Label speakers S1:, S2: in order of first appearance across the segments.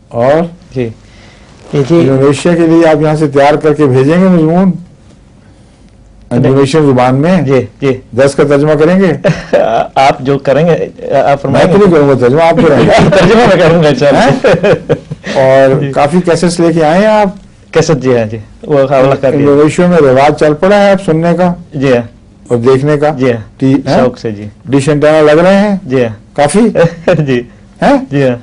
S1: اور
S2: جی جی
S1: انڈونیشیا کے لیے آپ یہاں سے تیار کر کے بھیجیں گے مضمون انڈونیشین زبان میں؟
S2: جی جی
S1: 10 کا ترجمہ کریں گے؟
S2: آپ جو کریں گے آپ
S1: میں
S2: فرمائیں
S1: تو
S2: گے.
S1: نہیں کروں گا ترجمہ، آپ کریں گے.
S2: ترجمہ میں کروں گا انشاءاللہ.
S1: اور
S2: جی.
S1: کافی کیسٹس لے کے آئے ہیں آپ؟
S2: کیسٹ جی ہاں جی وہ حوالہ کر دیا.
S1: انڈونیشیا میں رواج چل پڑا ہے آپ سننے کا
S2: جی ہاں
S1: اور دیکھنے کا؟
S2: جی ہاں شوق سے. جی
S1: ڈش اینٹینا لگ رہے ہیں
S2: جی ہاں
S1: کافی
S2: جی
S1: ہیں؟
S2: جی ہاں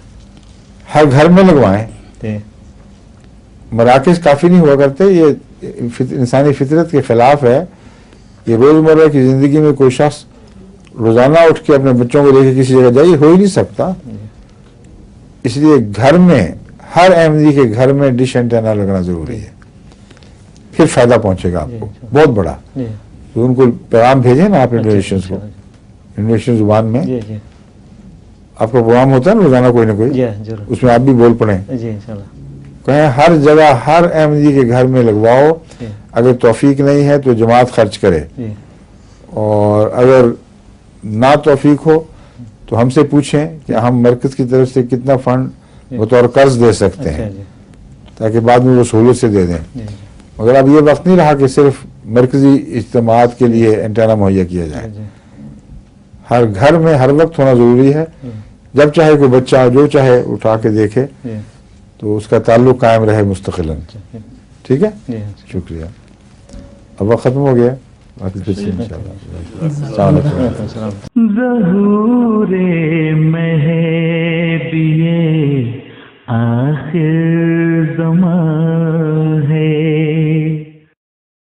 S1: ہر گھر میں لگوائیں.
S2: جی
S1: مراکز کافی نہیں ہوا کرتے، یہ انسانی فطرت کے خلاف ہے. یہ روزمرہ کی زندگی میں کوئی شخص روزانہ اٹھ کے اپنے بچوں کو لے کے کسی جگہ جائے، ہو ہی نہیں سکتا. اس لیے گھر میں ہر احمدی کے گھر میں ڈش اینٹینا لگنا ضروری ہے، پھر فائدہ پہنچے گا آپ کو بہت بڑا.
S2: جی
S1: تو ان کو پیغام بھیجیں نا آپ انڈونیشینس کو انڈونیشین زبان میں.
S2: جی جی
S1: آپ کا پروگرام ہوتا ہے نا روزانہ کوئی نہ کوئی،
S2: جی ضرور.
S1: اس میں آپ بھی بول پڑیں.
S2: جی انشاءاللہ.
S1: کہیں ہر جگہ ہر احمدی کے گھر میں لگواؤ.
S2: جی
S1: اگر توفیق نہیں ہے تو جماعت خرچ کرے،
S2: جی
S1: اور اگر نہ توفیق ہو تو ہم سے پوچھیں کہ ہم مرکز کی طرف سے کتنا فنڈ بطور قرض دے سکتے
S2: اچھا
S1: ہیں،
S2: جی
S1: تاکہ بعد میں وہ سہولت سے دے دیں.
S2: جی
S1: مگر اب یہ وقت نہیں رہا کہ صرف مرکزی اجتماعات کے لیے اینٹینا مہیا کیا جائے.
S2: جی
S1: ہر گھر میں ہر وقت ہونا ضروری ہے. جب چاہے کوئی بچہ جو چاہے اٹھا کے دیکھے
S2: جی
S1: تو اس کا تعلق قائم رہے مستقلاً. ٹھیک ہے،
S2: جی
S1: شکریہ. اب وقت ختم ہو گیا، باقی پھر سے انشاءاللہ. السلام علیکم.
S3: ظہور مہدی آخر